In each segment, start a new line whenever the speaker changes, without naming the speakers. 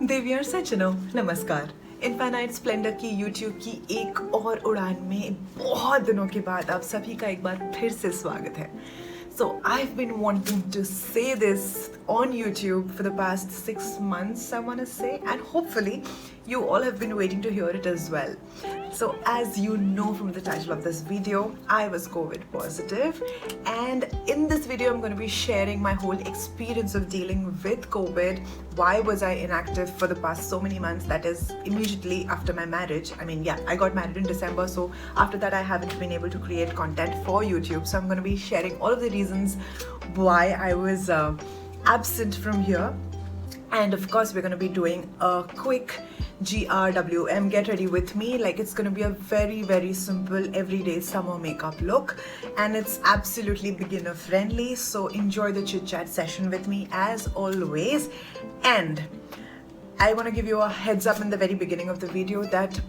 देवियर सज्जनों नमस्कार। Infinite Splendor की यूट्यूब की एक और उड़ान में बहुत दिनों के बाद आप सभी का एक बार फिर से स्वागत है। So I've been wanting to say this on YouTube for the past 6 months, I want to say, and hopefully you all have been waiting to hear it as well. So as you know from the title of this video, I was COVID positive, and in this video I'm going to be sharing my whole experience of dealing with COVID. Why was I inactive for the past so many months? That is immediately after my marriage. I mean, yeah, I got married in December, so after that I haven't been able to create content for YouTube. So I'm going to be sharing all of the reasons why I was absent from here. And of course, we're going to be doing a quick GRWM, get ready with me. Like, it's going to be a very, very simple everyday summer makeup look, and it's absolutely beginner friendly. So enjoy the chit chat session with me as always. And I want to give you a heads up in the very beginning of the video that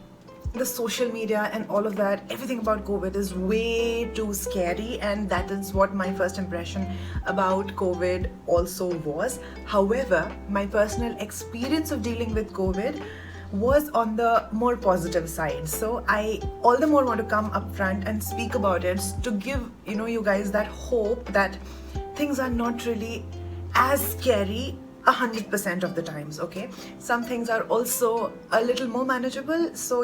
the social media and all of that, everything about COVID is way too scary, and that is what my first impression about COVID also was. However, my personal experience of dealing with COVID was on the more positive side. So I all the more want to come up front and speak about it to give you guys that hope that things are not really as scary 100% of the times. Okay, some things are also a little more manageable, so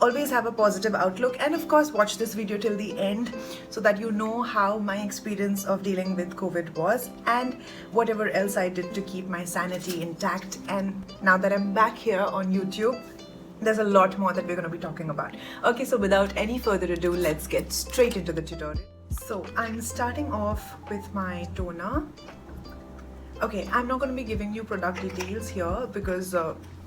always have a positive outlook, and of course watch this video till the end so that you know how my experience of dealing with COVID was and whatever else I did to keep my sanity intact. And now that I'm back here on YouTube, there's a lot more that we're going to be talking about. Okay, so without any further ado, let's get straight into the tutorial. So I'm starting off with my toner. Okay, I'm not going to be giving you product details here because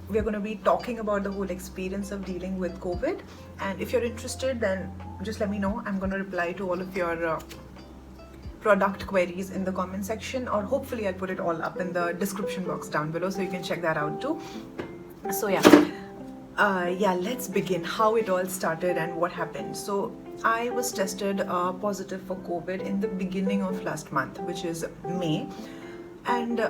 we're going to be talking about the whole experience of dealing with COVID. And if you're interested, then just let me know. I'm going to reply to all of your product queries in the comment section, or hopefully I'll put it all up in the description box down below so you can check that out too. So yeah, let's begin how it all started and what happened. So I was tested positive for COVID in the beginning of last month, which is May. And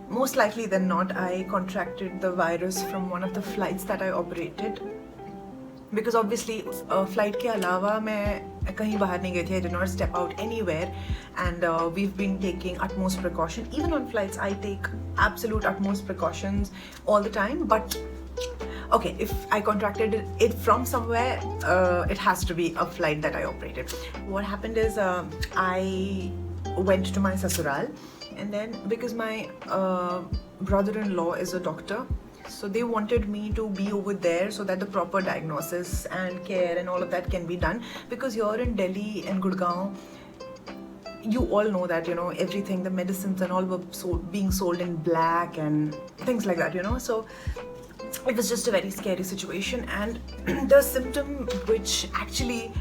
most likely than not, I contracted the virus from one of the flights that I operated, because obviously flight के अलावा मैं कहीं बाहर नहीं गई थी. I did not step out anywhere, and we've been taking utmost precaution. Even on flights, I take absolute utmost precautions all the time. But okay, if I contracted it from somewhere, it has to be a flight that I operated. What happened is I went to my sasural. And then because my brother-in-law is a doctor, so they wanted me to be over there so that the proper diagnosis and care and all of that can be done. Because here in Delhi and Gurgaon, you all know that everything, the medicines and all were being sold in black and things like that, so it was just a very scary situation. And the symptom which actually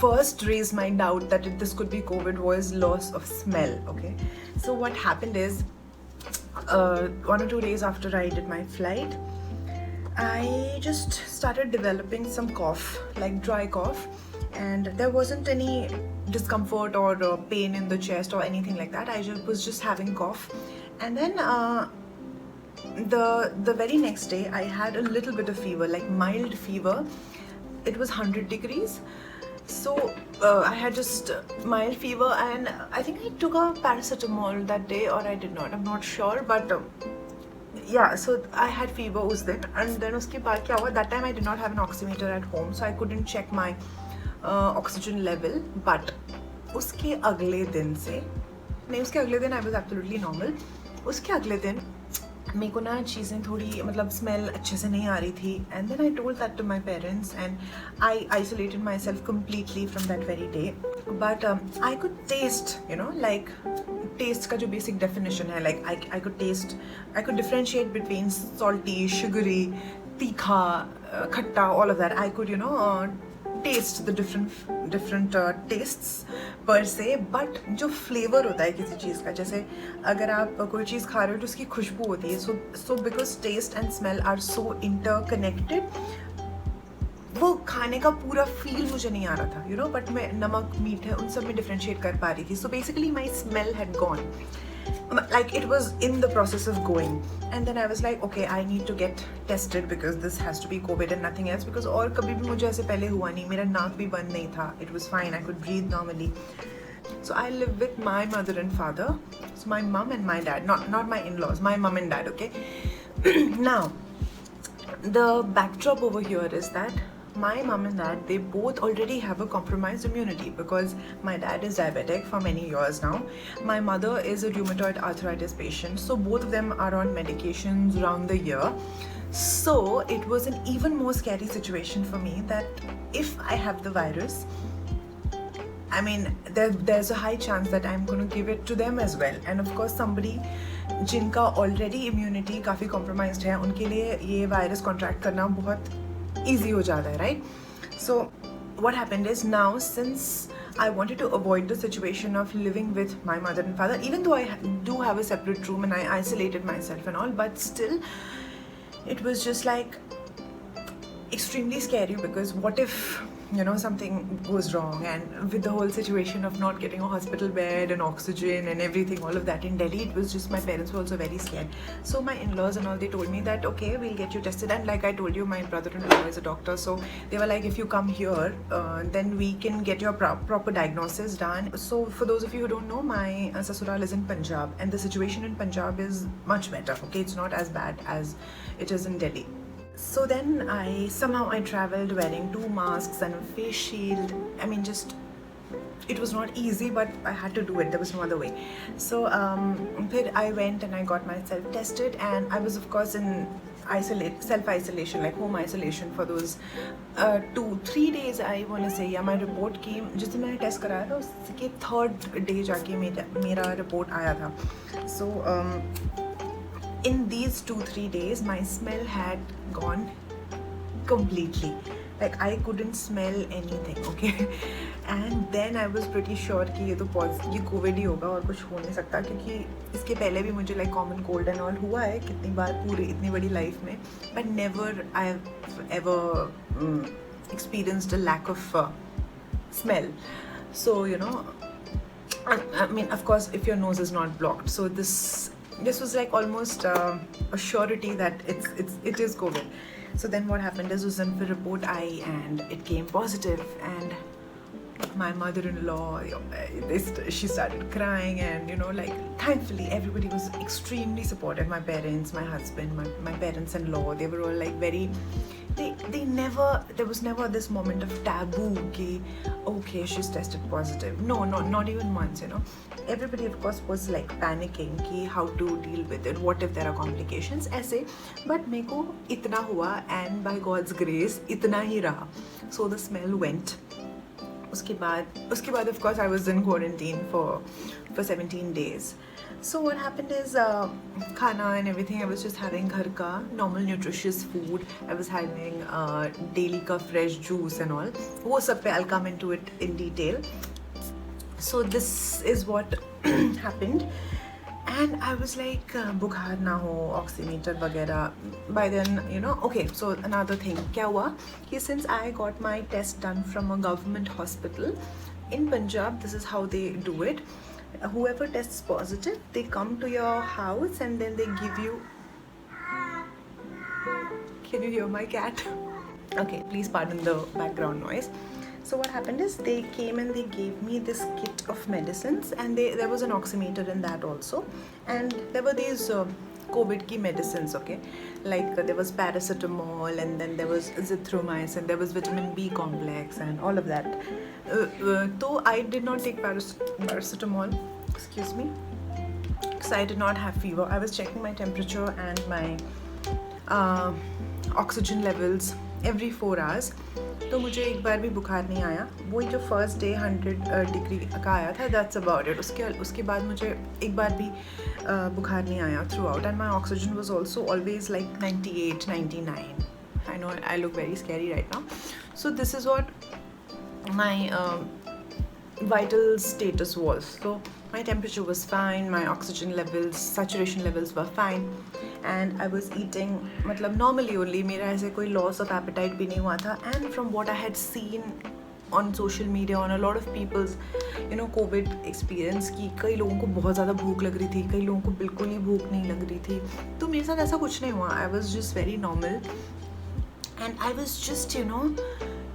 first raised my doubt that this could be COVID was loss of smell. Okay, so what happened is 1 or 2 days after I did my flight, I just started developing some cough, like dry cough, and there wasn't any discomfort or pain in the chest or anything like that. I was just having cough. And then the very next day I had a little bit of fever, like mild fever. It was 100 degrees. So I had just mild fever, and I think I took a paracetamol that day, or I did not, I'm not sure, but yeah, so I had fever उस दिन. And then उसके बाद क्या हुआ, that time I did not have an oximeter at home, so I couldn't check my oxygen level. But उसके अगले दिन से नहीं, उसके अगले दिन I was absolutely normal. उसके अगले दिन मेरे को ना चीज़ें थोड़ी मतलब स्मेल अच्छे से नहीं आ रही थी. And then I told that to my parents, and I isolated myself completely from that very day. But I could taste like taste का जो बेसिक डेफिनेशन है, like I could differentiate between salty, sugary, तीखा, खट्टा, all of that. I could taste the different tastes per se. but जो flavor होता है किसी चीज़ का, जैसे अगर आप कोई चीज़ खा रहे हो तो उसकी खुशबू होती है. so because taste and smell are so interconnected, वो खाने का पूरा फील मुझे नहीं आ रहा था, बट मैं नमक, मीठे, उन सब में डिफ्रेंशिएट कर पा रही थी. so basically my smell had gone. like it was in the process of going, and then I was like, okay, I need to get tested because this has to be COVID and nothing else, because और कभी भी मुझे ऐसे पहले हुआ नहीं, मेरा नाक भी बंद नहीं था, it was fine, I could breathe normally. So I live with my mother and father, so my mom and my dad, not my in-laws, my mom and dad, okay. Now the backdrop over here is that my mom and dad, they both already have a compromised immunity because my dad is diabetic for many years now. My mother is a rheumatoid arthritis patient, so both of them are on medications around the year. So it was an even more scary situation for me that if I have the virus, I mean, there's a high chance that I'm going to give it to them as well. And of course, somebody जिनका already immunity काफ़ी compromised है, उनके लिए ये virus contract करना बहुत easy हो जाता है, right? So what happened is, now since I wanted to avoid the situation of living with my mother and father, even though I do have a separate room and I isolated myself and all, but still it was just like extremely scary, because what if, you know, something goes wrong, and with the whole situation of not getting a hospital bed and oxygen and everything, all of that in Delhi, it was just, my parents were also very scared. So my in-laws and all, they told me that okay, we'll get you tested, and like I told you, my brother-in-law is a doctor, so they were like, if you come here, then we can get your proper diagnosis done. So for those of you who don't know, my sasural is in Punjab, and the situation in Punjab is much better, okay, it's not as bad as it is in Delhi. So then I traveled wearing 2 masks and a face shield. I mean, just, it was not easy, but I had to do it, there was no other way. So then I went and I got myself tested, and I was of course in self-isolation, like home isolation for those 2-3 days, I want to say. Yeah, my report came, जिस दिन मैंने test कराया था उसके 3rd day जाके मेरा report आया था. So in these 2-3 days, my smell had gone completely. Like I couldn't smell anything, okay. And then I was pretty sure कि ये COVID ही होगा और कुछ हो नहीं सकता, क्योंकि इसके पहले भी मुझे like common cold and all हुआ है कितनी बार पूरी इतनी बड़ी life में, but never I've ever experienced a lack of smell. So you know, I mean, of course, if your nose is not blocked, so this was like almost a surety that it is COVID. So then what happened is, was in the report and it came positive, and my mother-in-law, she started crying, and you know, like thankfully everybody was extremely supportive. My parents, my husband, my parents-in-law, they were all like very, there was never this moment of taboo ki, okay, she's tested positive. No, not even once, you know. Everybody of course was like panicking ki how to deal with it, what if there are complications, ऐसे. But मेको इतना हुआ, and by God's grace इतना ही रहा. So the smell went. उसके बाद of course I was in quarantine for 17 days. So what happened is, khana and everything, I was just having ghar ka normal nutritious food. I was having daily ka fresh juice and all. वो सब पे I'll come into it in detail. So this is what happened, and I was like, बुखार ना हो, oximeter वगैरह. By then, you know, okay. So another thing, क्या हुआ कि since I got my test done from a government hospital in Punjab, this is how they do it. Whoever tests positive, they come to your house and then they give you. Can you hear my cat? Okay, please pardon the background noise. So what happened is, they came and they gave me this kit of medicines, and there was an oximeter in that also, and there were these COVID ki medicines, okay, like there was paracetamol, and then there was zithromycin, there was vitamin B complex and all of that. Though I did not take paracetamol, excuse me, because I did not have fever. I was checking my temperature and my oxygen levels every 4 hours. तो मुझे एक बार भी बुखार नहीं आया. वही जो first day 100 degree का आया था, दैट्स अबाउट इट. उसके बाद मुझे एक बार भी बुखार नहीं आया through out, and my oxygen was also always like 98, 99. I know I look very scary right now. So this is what my vital status was. So my temperature was fine, my oxygen levels, saturation levels were fine, and I was eating मतलब normally only. मेरा ऐसे कोई loss of appetite भी नहीं हुआ था, and from what I had seen on social media on a lot of peoples Covid experience की कई लोगों को बहुत ज़्यादा भूख लग रही थी, कई लोगों को बिल्कुल ही भूख नहीं लग रही थी. तो मेरे साथ ऐसा कुछ नहीं हुआ. I was just very normal and I was just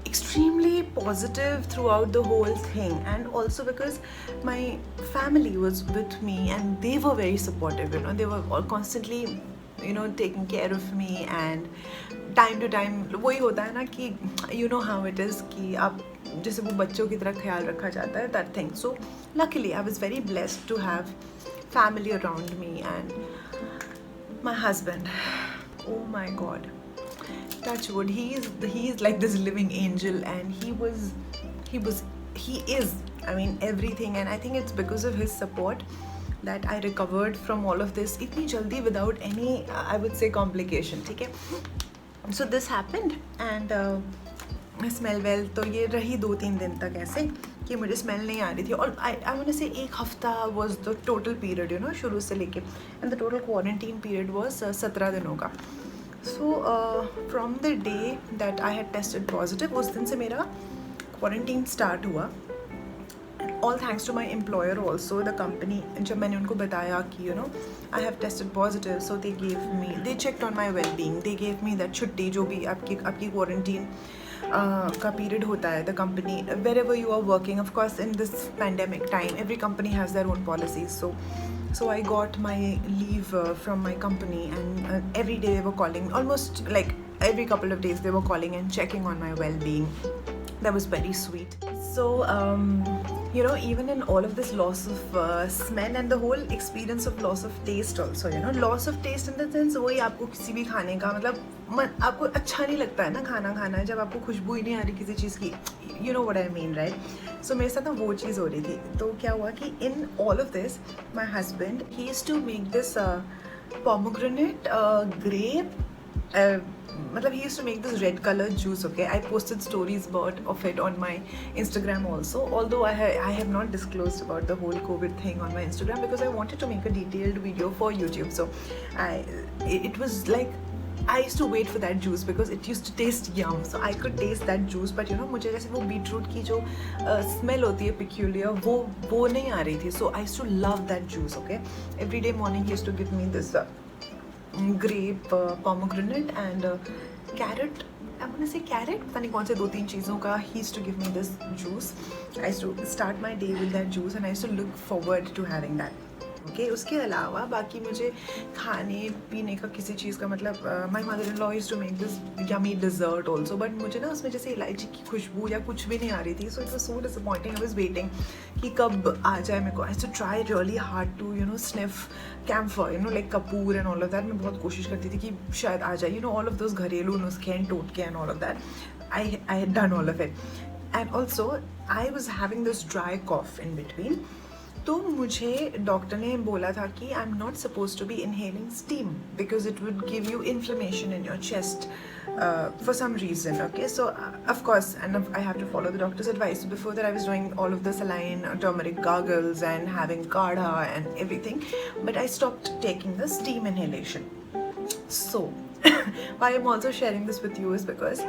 extremely positive throughout the whole thing, and also because my family was with me and they were very supportive. They were all constantly taking care of me, and time to time वही होता है ना कि how it is कि आप जैसे वो बच्चों की तरह ख्याल रखा जाता है, that thing. So luckily I was very blessed to have family around me, and my husband, oh my god, touch wood, he is like this living angel, and he is I mean everything, and I think it's because of his support that I recovered from all of this इतनी जल्दी without any I would say complication. ठीक है. So this happened, and smell well, तो ये रही 2-3 दिन तक ऐसे कि मुझे स्मेल नहीं आ रही थी. और आई वांट टू से 1 हफ्ता was the total period, शुरू से लेके, and the total quarantine period was 17 दिनों का. So from the day that I had tested positive, उस दिन से मेरा क्वारंटीन स्टार्ट हुआ. All thanks to my employer also, the company. जब मैंने उनको बताया कि I have tested positive, so they checked on my well-being. They gave me that छुट्टी जो भी आपकी क्वारंटीन का पीरियड होता है. The company, wherever you are working, of course in this pandemic time, every company has their own policies. So I got my leave from my company, and every day they were calling, almost like every couple of days they were calling and checking on my well-being. That was very sweet. So even in all of this loss of smell and the whole experience of loss of taste also, loss of taste in the sense वही आपको किसी भी खाने का मतलब आपको अच्छा नहीं लगता है ना खाना जब आपको खुशबू ही नहीं आ रही किसी चीज़ की. You know what I mean, right? So मेरे साथ ना वो चीज़ हो रही थी. तो क्या हुआ कि in all of this, my husband, he used to make this pomegranate grape मतलब he used to make this red color juice. Okay, I posted stories of it on my Instagram also, although I have not disclosed about the whole COVID thing on my Instagram because I wanted to make a detailed video for YouTube. So it was like I used to wait for that juice because it used to taste yum, so I could taste that juice. But मुझे जैसे वो beetroot की जो smell होती है peculiar, वो नहीं आ रही थी. So I used to love that juice. Okay, every day morning he used to give me this grape, pomegranate and carrot. I want to say carrot, पता नहीं कौन से 2-3 चीज़ों का. He used to give me this juice. I used to start my day with that juice, and I used to look forward to having that. Okay, उसके अलावा बाकी मुझे खाने पीने का किसी चीज़ का मतलब my mother-in-law used to make this yummy dessert also, but मुझे ना उसमें जैसे इलायची की खुशबू या कुछ भी नहीं आ रही थी. So it was so disappointing. I was waiting कि कब आ जाए मेरे को. I used to try really hard to sniff camphor, like Kapoor and all of that. मैं बहुत कोशिश करती थी कि शायद आ जाए. All of those घरेलू नुस्खे and टोटके and all of that. I had done all of it. And also I was having this dry cough in between. तो मुझे डॉक्टर ने बोला था कि I am not suppose to be inhaling steam because it would give you inflammation in your chest for some reason. Okay, so of course, and I have to follow the doctor's advice. So before that I was doing all of the saline turmeric gargles and having kadha and everything, but I stopped taking the steam inhalation. So why I'm also sharing this with you is because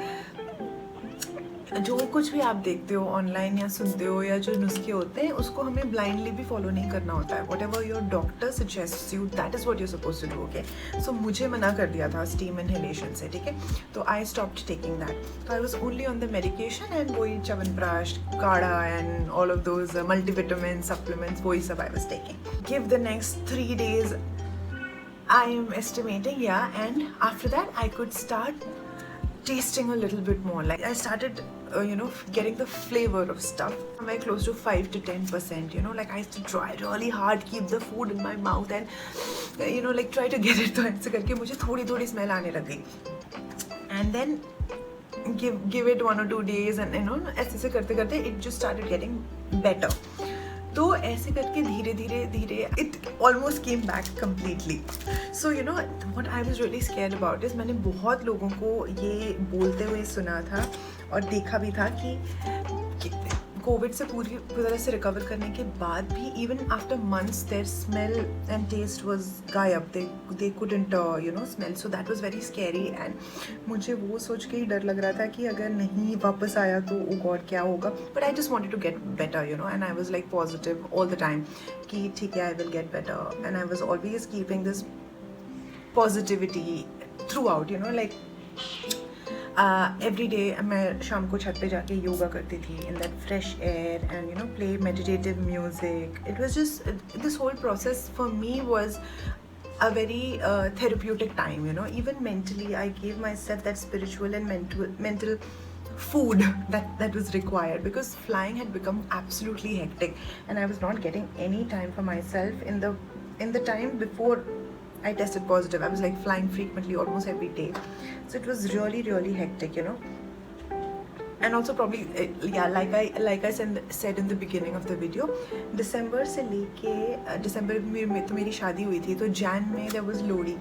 जो कुछ भी आप देखते हो online या सुनते हो या जो नुस्खे होते हैं उसको हमें ब्लाइंडली भी फॉलो नहीं करना होता है. Whatever your doctor suggest you that is what you're suppose to do. Okay, so मुझे मना कर दिया था स्टीम इनहेलेशन से. ठीक है, तो आई स्टॉप्ड टेकिंग दैट. तो I was only on the medication and वही chyawanprash, kadha and all of those multivitamin supplements वही सब I was taking. Give the next 3 days I am estimating, yeah, and after that I could start tasting a little bit more. Like I started getting the flavor of stuff. Somewhere close to 5 to 10%. Like I used to try really hard, keep the food in my mouth and like try to get it. तो ऐसे करके मुझे थोड़ी smell आने लगी. And then give it 1 or 2 days and ऐसे करते it just started getting better. तो ऐसे करके धीरे it almost came back completely. So what I was really scared about is मैंने बहुत लोगों को ये बोलते हुए सुना था और देखा भी था कि कोविड से पूरी तरह से रिकवर करने के बाद भी even after months their smell and taste was गायब. They couldn't smell. So that was very scary. And मुझे वो सोच के ही डर लग रहा था कि अगर नहीं वापस आया तो ओ गॉड क्या होगा. But I just wanted to get better and I was like positive all the time कि ठीक है, I will get better. And I was always keeping this positivity throughout. Like every day मैं शाम को छत पे जाके yoga करती थी in that fresh air and play meditative music. It was just this whole process for me was a very therapeutic time. Even mentally I gave myself that spiritual and mental food that was required, because flying had become absolutely hectic and I was not getting any time for myself in the time before I tested positive. I was like flying frequently almost every day, so it was really really hectic. And also probably like I said in the beginning of the video, December से लेके December में तो मेरी शादी हुई थी, तो Jan में there was लोहड़ी.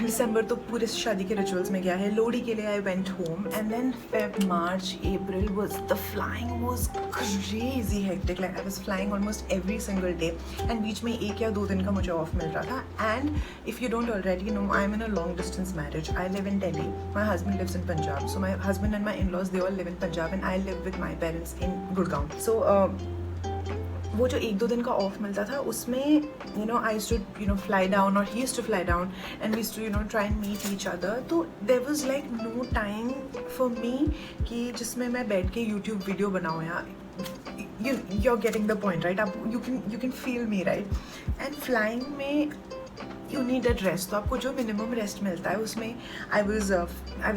December तो पूरे शादी के रिचुअल्स में गया है. लोहड़ी के लिए I went home, and then Feb, March, April the flying was crazy hectic. Like I was flying almost every single day, and बीच में 1 या 2 दिन का मुझे ऑफ मिल रहा था. And if you don't already know, I'm in a long distance marriage. I live in Delhi. My husband lives in Punjab. So my husband and my in-laws, they all live in Punjab, and I live with my parents in Gurgaon. So वो जो 1-2 दिन का of मिलता था उसमें I used to fly down, or he used to fly down, and we used to try and meet each other. तो there was like no time for me कि जिसमें मैं बैठ के YouTube वीडियो बनाऊँ. यार you're getting the point, right? आप you can feel me, right? And flying में you need a rest. तो आपको जो minimum rest मिलता है उसमें I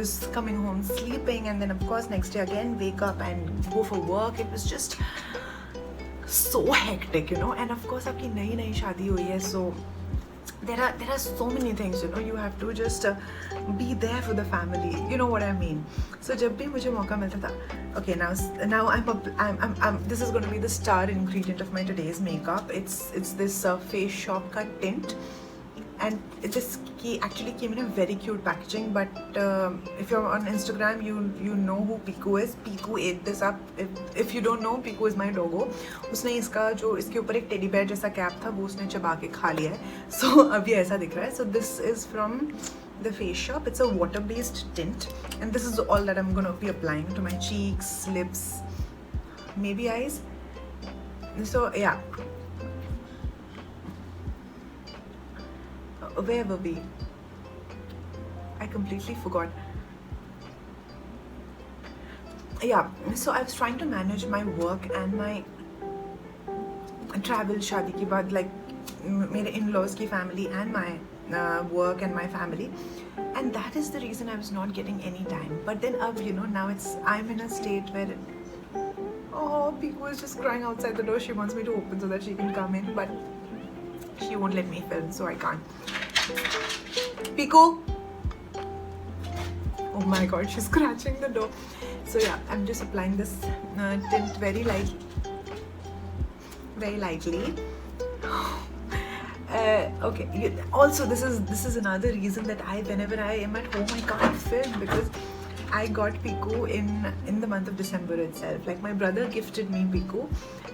was coming home sleeping, and then of course next day again wake up and go for work. It was just so hectic, and of course आपकी नई शादी हुई है, so there are so many things, you have to just be there for the family, you know what I mean. So जब भी मुझे मौका मिलता था, okay, now I'm this is going to be the star ingredient of my today's makeup. It's this face shop का tint, and this actually came in a very cute packaging. But if you're on Instagram, you know who Piku is. Piku ate this up. If you don't know, Piku is my doggo. उसने इसके ऊपर एक teddy bear जैसा cap था, वो उसने चबा के खा लिया है. So अभी ऐसा दिख रहा है. So this is from the Face Shop. It's a water based tint, and this is all that I'm gonna be applying to my cheeks, lips, maybe eyes. So yeah. Where were we? I completely forgot. Yeah, so I was trying to manage my work and my travel शादी के बाद, like मेरे in-laws की family and my work and my family, and that is the reason I was not getting any time. But then now I'm in a state where Piku is just crying outside the door. She wants me to open so that she can come in, but she won't let me film, so I can't. Piku! Oh my god, she's scratching the door. So yeah, I'm just applying this tint very lightly. Okay. Also, this is another reason that whenever I am at home, I can't film, because I got Piku in the month of December itself. Like my brother gifted me Piku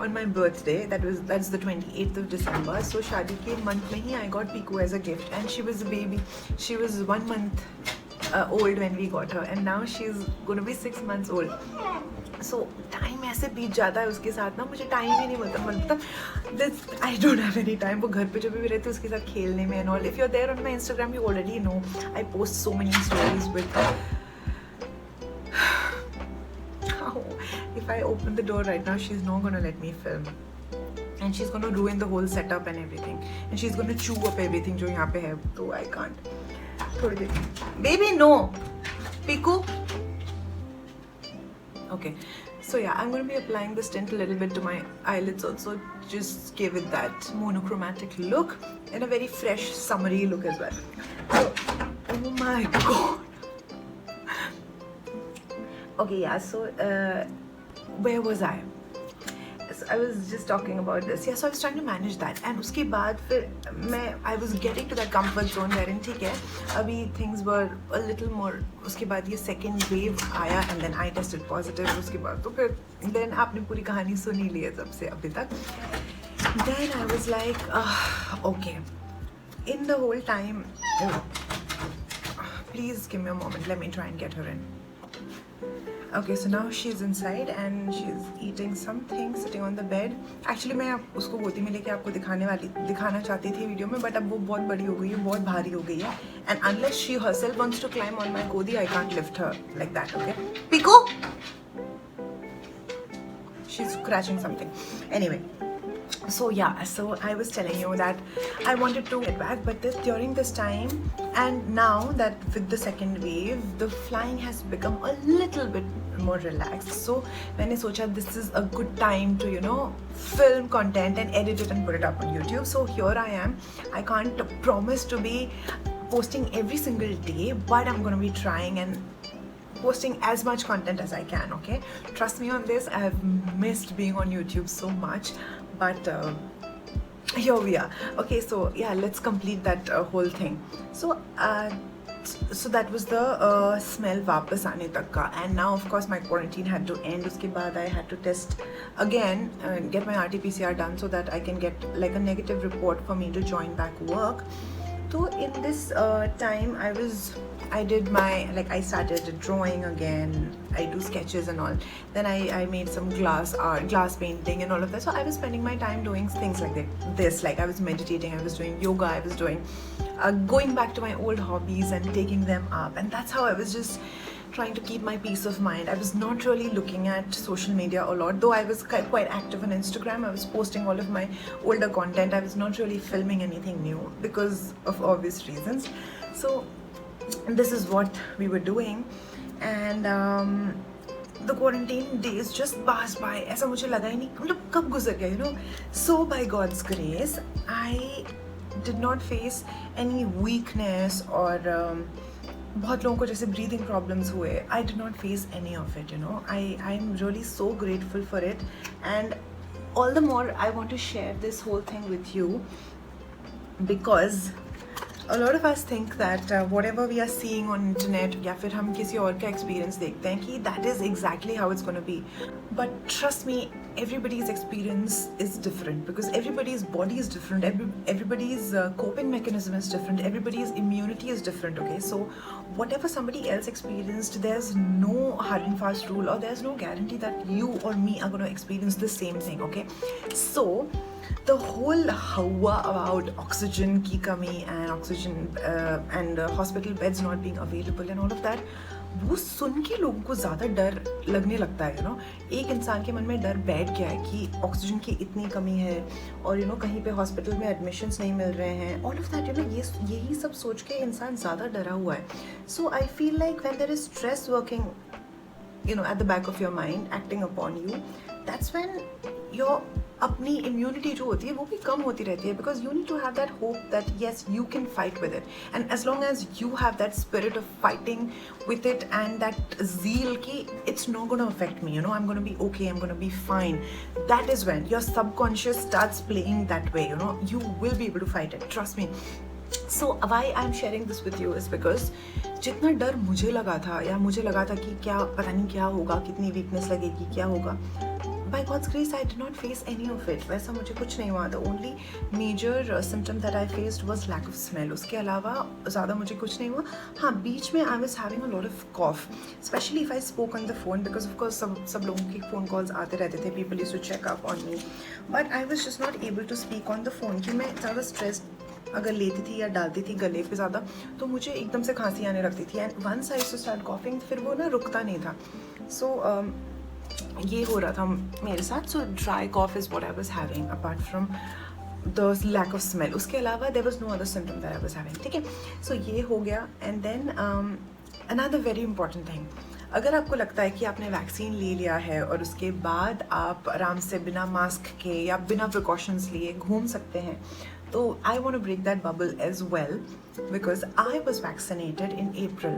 on my birthday. That's the 28th of December. So शादी के month में ही I got Piku as a gift, and she was a baby. She was 1 month old when we got her, and now she's gonna be 6 months old. So time ऐसे बीत जाता है उसके साथ ना, मुझे टाइम ही नहीं मिलता. मतलब I don't have any time. वो घर पे जब भी रहते उसके साथ खेलने में and all. If you're there on my Instagram, you already know I post so many stories with her. If I open the door right now, she's not gonna let me film, and she's gonna ruin the whole setup and everything, and she's gonna chew up everything जो यहाँ पे है, तो I can't. थोड़ी देर. Baby, no. Piku. Okay. So yeah, I'm gonna be applying this tint a little bit to my eyelids also. Just give it that monochromatic look and a very fresh, summery look as well. So, oh my god. Okay, yeah, so where was I? I was just talking about this. Yeah, so I was trying to manage that. And उसके बाद फिर I was getting to that comfort zone wherein ठीक है, अभी things were a little more. उसके बाद ये second wave आया and then I tested positive. उसके बाद तो फिर then आपने पूरी कहानी सुन ही ली है जब से अभी तक. Then I was like, okay. In the whole time, please give me a moment. Let me try and get her in. Okay, so now she's inside and she's eating something sitting on the bed. Actually मैं उसको गोदी में लेके आपको दिखाना चाहती थी video में, but अब वो बहुत बड़ी हो गई है, बहुत भारी हो गई है. And unless she herself wants to climb on my godi, I can't lift her like that. Okay, Piku. She's scratching something. Anyway. So yeah, so I was telling you that I wanted to get back, but during this time and now that with the second wave, the flying has become a little bit more relaxed. So मैंने सोचा this is a good time to, you know, film content and edit it and put it up on YouTube. So here I am. I can't promise to be posting every single day, but I'm gonna be trying and posting as much content as I can. Okay, trust me on this. I have missed being on YouTube so much, but here we are. Okay, so yeah, let's complete that whole thing. So that was the smell वापस आने तक का. And now of course my quarantine had to end. उसके बाद I had to test again, get my RT-PCR done so that I can get like a negative report for me to join back work. So in this time I did my, like, I started drawing again. I do sketches and all. Then I made some glass art, glass painting and all of that. So I was spending my time doing things like this. Like I was meditating, I was doing yoga, I was doing going back to my old hobbies and taking them up. And that's how I was just trying to keep my peace of mind. I was not really looking at social media a lot, though I was quite active on Instagram. I was posting all of my older content. I was not really filming anything new because of obvious reasons. So this is what we were doing, and the quarantine days just passed by. ऐसा मुझे लगा ही नहीं मतलब कब गुजर गया, you know. So by God's grace, I did not face any weakness or बहुत लोगों को जैसे breathing problems हुए. I did not face any of it, you know. I'm really so grateful for it, and all the more I want to share this whole thing with you because a lot of us think that whatever we are seeing on internet या फिर हम किसी और का experience देखते हैं कि that is exactly how it's going to be. But trust me, everybody's experience is different because everybody's body is different, everybody's coping mechanism is different, everybody's immunity is different. Okay, so whatever somebody else experienced, there's no hard and fast rule or there's no guarantee that you or me are going to experience the same thing. Okay, so the whole hawa about oxygen की कमी and oxygen and hospital beds not being available and all of that, वो सुन के लोगों को ज़्यादा डर लगने लगता है, you know. एक इंसान के मन में डर बैठ गया है कि ऑक्सीजन की इतनी कमी है और you know कहीं पे हॉस्पिटल में एडमिशन्स नहीं मिल रहे हैं, all of that, you know, यही सब सोच के इंसान ज़्यादा डरा हुआ है. So I feel like when there is stress working, you know, at the back of your mind, acting upon you, that's when your अपनी immunity जो होती है वो भी कम होती रहती है because you need to have that hope that yes, you can fight with it, and as long as you have that spirit of fighting with it and that zeal कि it's not going to affect me, you know, I'm going to be okay, I'm going to be fine, that is when your subconscious starts playing that way, you know, you will be able to fight it, trust me. So why I'm sharing this with you is because जितना डर मुझे लगा था या मुझे लगा था कि क्या पता नहीं क्या होगा, कितनी वीकनेस लगेगी, क्या होगा, by God's grace I did not face any of it. वैसा मुझे कुछ नहीं हुआ. The only major symptom that I faced was lack of smell. उसके अलावा ज़्यादा मुझे कुछ नहीं हुआ. हाँ, बीच में I was having a lot of cough, especially if I spoke on the phone because of course सब लोगों की phone calls आते रहते थे. People used to check up on me, but I was just not able to speak on the phone कि मैं ज़्यादा stressed अगर लेती थी या डालती थी गले पे ज़्यादा तो मुझे एकदम से खांसी आने लगती थी. And once I used to start coughing, फिर वो ना रुकता नहीं था. So ये हो रहा था मेरे साथ. So dry cough is what I was having apart from the lack of smell. उसके अलावा there was no other symptom that I was having. ठीक है, so ये हो गया. And then another very important thing, अगर आपको लगता है कि आपने वैक्सीन ले लिया है और उसके बाद आप आराम से बिना मास्क के या बिना प्रिकॉशंस लिए घूम सकते हैं, तो I want to break that bubble as well because I was vaccinated in April.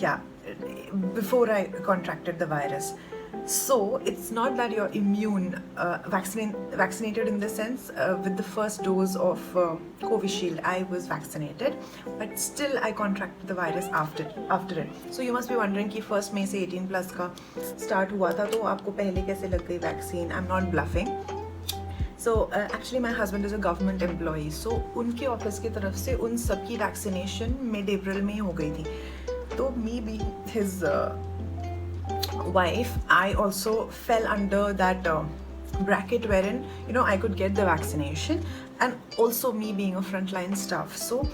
Yeah, before I contracted the virus. So it's not that you're immune, vaccinated in the sense, with the first dose of Covishield I was vaccinated, but still I contracted the virus after it. So you must be wondering कि first May से 18 plus का start हुआ था, तो आपको पहले कैसे लग गई vaccine? I'm not bluffing. So actually my husband is a government employee, so उनके ऑफिस की तरफ से उन सब की वैक्सीनेशन मिड अप्रैल में ही हो गई थी. तो me being his wife, I also fell under that bracket wherein I could get the vaccination, and also me being a frontline staff. So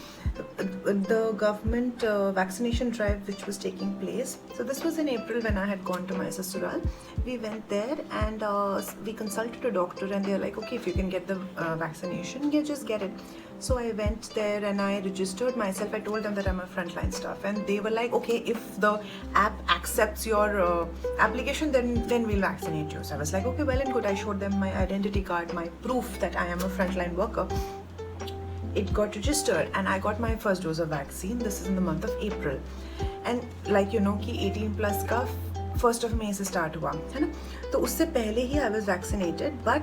the government vaccination drive which was taking place, so this was in April when I had gone to my sasural. We went there and we consulted a doctor, and they're like, okay, if you can get the vaccination, just get it. So I went there and I registered myself. I told them that I'm a frontline staff, and they were like, okay, if the app accepts your application, then we'll vaccinate you. So I was like, okay, well and good. I showed them my identity card, my proof that I am a frontline worker. It got registered and I got my first dose of vaccine. This is in the month of April, and like कि 18 plus का 1st of May से start हुआ है ना, तो उससे पहले ही I was vaccinated, but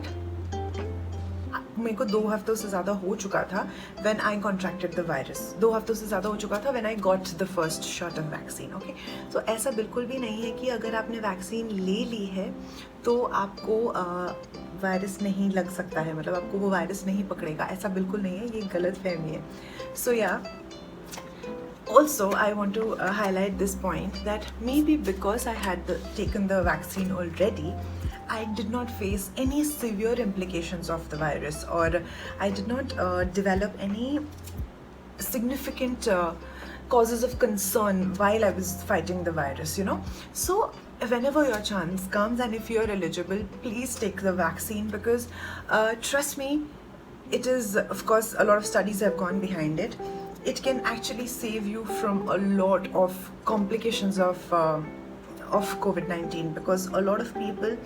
मेरे को 2 हफ्तों से ज़्यादा हो चुका था when I contracted the virus. 2 हफ्तों से ज़्यादा हो चुका था when I got the first shot of vaccine. Okay, so ऐसा बिल्कुल भी नहीं है कि अगर आपने वैक्सीन ले ली है तो आपको वायरस नहीं लग सकता है, मतलब आपको वो वायरस नहीं पकड़ेगा, ऐसा बिल्कुल नहीं है, ये गलत फहमी है. So yeah, also I want to highlight this point that maybe because I had taken the vaccine already, I did not face any severe implications of the virus, or I did not develop any significant causes of concern while I was fighting the virus, So whenever your chance comes and if you're eligible, please take the vaccine, because trust me, it is, of course, a lot of studies have gone behind it. It can actually save you from a lot of complications of COVID-19, because a lot of people,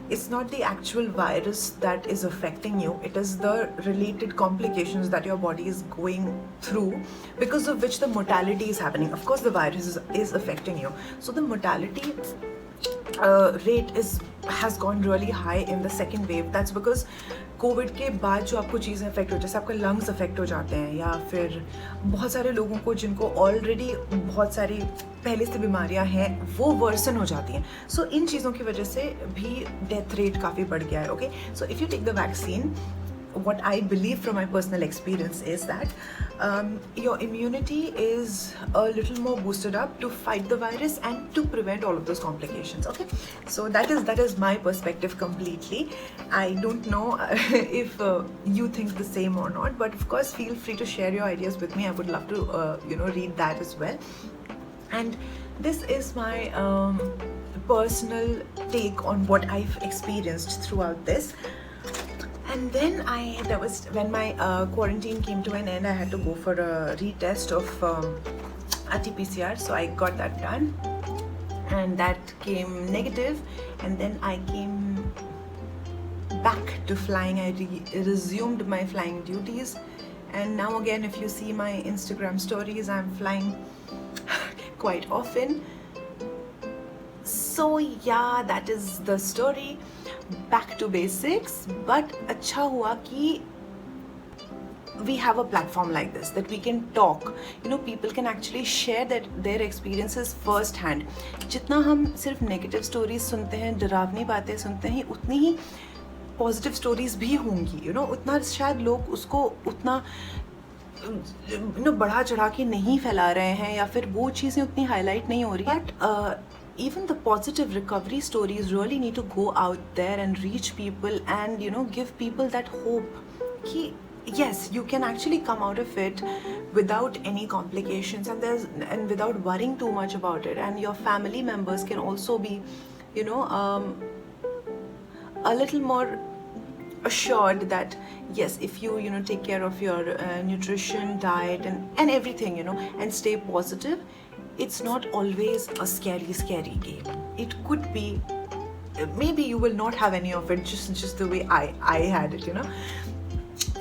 it's not the actual virus that is affecting you, it is the related complications that your body is going through, because of which the mortality is happening. Of course the virus is affecting you, so the mortality rate has gone really high in the second wave. That's because Covid के बाद जो आपको चीज़ें affect हो, जैसे आपका lungs affect हो जाते हैं, या फिर बहुत सारे लोगों को जिनको ऑलरेडी बहुत सारी पहले से बीमारियां हैं वो वर्सन हो जाती हैं. सो इन चीज़ों की वजह से भी डेथ रेट काफ़ी बढ़ गया है. Okay, so if you take the vaccine, what I believe from my personal experience is that your immunity is a little more boosted up to fight the virus and to prevent all of those complications. Okay, so that is my perspective completely. I don't know if you think the same or not, but of course feel free to share your ideas with me. I would love to read that as well. And this is my personal take on what I've experienced throughout this. And then when my quarantine came to an end, I had to go for a retest of RT-PCR. So I got that done, and that came negative. And then I came back to flying. I resumed my flying duties, and now again, if you see my Instagram stories, I'm flying quite often. So yeah, that is the story. Back to basics. But अच्छा हुआ कि we have a platform like this that we can talk. People can actually share their experiences first hand. जितना हम सिर्फ negative stories सुनते हैं, डरावनी बातें सुनते हैं, उतनी ही positive stories भी होंगी. उतना शायद लोग उसको उतना बढ़ा चढ़ा के नहीं फैला रहे हैं, या फिर वो चीज़ें उतनी highlight नहीं हो रही. But even the positive recovery stories really need to go out there and reach people, and give people that hope कि yes, you can actually come out of it without any complications, and without worrying too much about it, and your family members can also be a little more assured that yes, if you take care of your nutrition, diet, and everything, and stay positive, it's not always a scary game. It could be, maybe you will not have any of it, just the way I had it,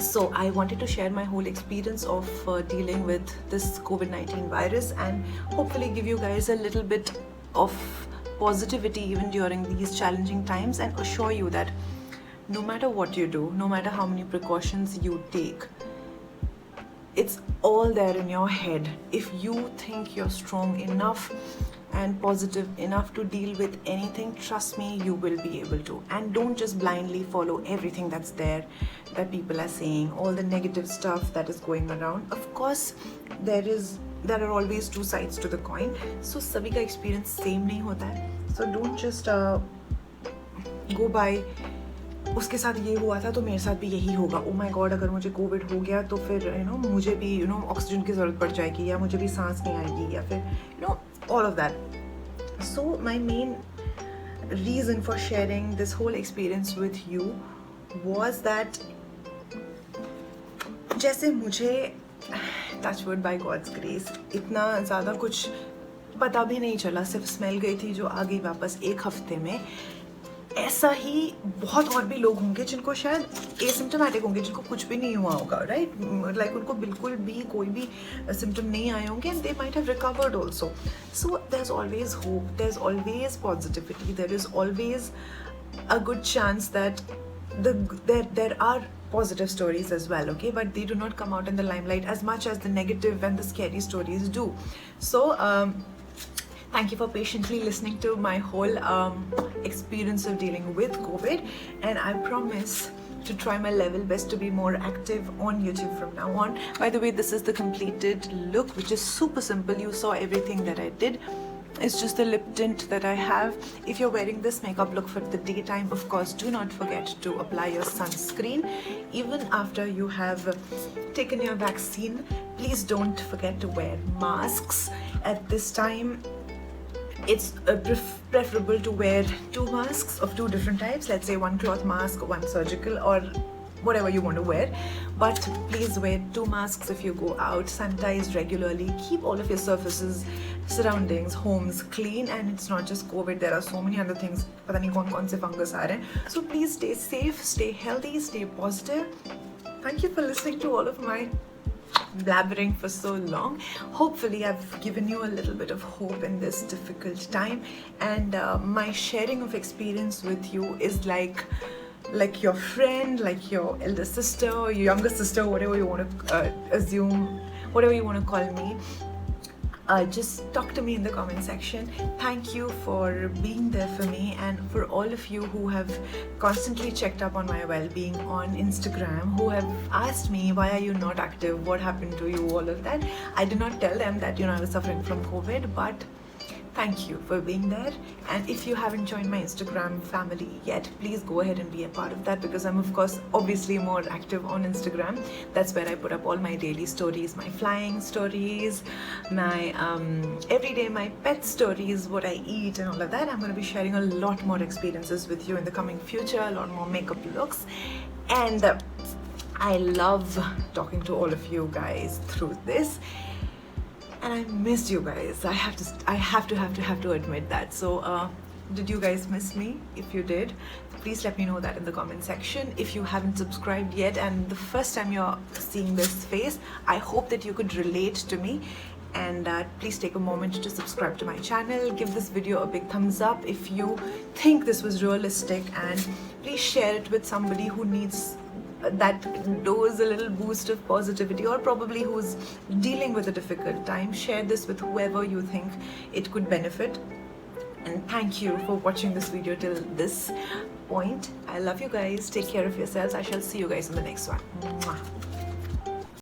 So I wanted to share my whole experience of dealing with this COVID-19 virus, and hopefully give you guys a little bit of positivity even during these challenging times, and assure you that no matter what you do, no matter how many precautions you take, it's all there in your head. If you think you're strong enough and positive enough to deal with anything, trust me, you will be able to. And don't just blindly follow everything that's there, that people are saying, all the negative stuff that is going around. Of course, there are always two sides to the coin. So सभी का experience same नहीं होता है. So don't just go by उसके साथ ये हुआ था तो मेरे साथ भी यही होगा. ओ माय गॉड, अगर मुझे कोविड हो गया तो फिर मुझे भी ऑक्सीजन की ज़रूरत पड़ जाएगी, या मुझे भी सांस नहीं आएगी, या फिर all of that. So my main reason for sharing this whole experience with you was that जैसे मुझे touch wood by God's grace इतना ज़्यादा कुछ पता भी नहीं चला, सिर्फ स्मेल गई थी जो आ गई वापस एक हफ्ते में. ऐसा ही बहुत और भी लोग होंगे जिनको शायद एसिम्टोमेटिक होंगे, जिनको कुछ भी नहीं हुआ होगा, राइट? लाइक उनको बिल्कुल भी कोई भी सिम्टम नहीं आए होंगे, and they might have recovered also. So there is always hope, there is always positivity, there is always a good chance that there are positive stories as well, okay, but they do not come out in the limelight as much as the negative and the scary stories do. So thank you for patiently listening to my whole experience of dealing with COVID, and I promise to try my level best to be more active on YouTube from now on. By the way, this is the completed look, which is super simple. You saw everything that I did. It's just the lip tint that I have. If you're wearing this makeup look for the daytime, of course, do not forget to apply your sunscreen. Even after you have taken your vaccine, please don't forget to wear masks. At this time, it's preferable to wear 2 masks of 2 different types. Let's say 1 cloth mask, 1 surgical, or whatever you want to wear. But please wear 2 masks if you go out. Sanitize regularly. Keep all of your surfaces, surroundings, homes clean. And it's not just COVID. There are so many other things. पता नहीं कौन से fungus आ रहे हैं. So please stay safe, stay healthy, stay positive. Thank you for listening to all of my blabbering for so long. Hopefully I've given you a little bit of hope in this difficult time, and my sharing of experience with you is like your friend, like your elder sister, your younger sister, whatever you want to assume, whatever you want to call me. Just talk to me in the comment section. Thank you for being there for me, and for all of you who have constantly checked up on my well-being on Instagram, who have asked me, why are you not active, what happened to you, all of that. I did not tell them that I was suffering from COVID, but thank you for being there. And if you haven't joined my Instagram family yet, please go ahead and be a part of that, because I'm of course obviously more active on Instagram. That's where I put up all my daily stories, my flying stories, my everyday, my pet stories, what I eat and all of that. I'm going to be sharing a lot more experiences with you in the coming future, a lot more makeup looks, and I love talking to all of you guys through this. And I missed you guys. I have to admit that. So did you guys miss me? If you did, please let me know that in the comment section. If you haven't subscribed yet and the first time you're seeing this face, I hope that you could relate to me, and please take a moment to subscribe to my channel. Give this video a big thumbs up if you think this was realistic, and please share it with somebody who needs that dose, a little boost of positivity, or probably who's dealing with a difficult time. Share this with whoever you think it could benefit. And thank you for watching this video till this point. I love you guys. Take care of yourselves. I shall see you guys in the next one. Mwah.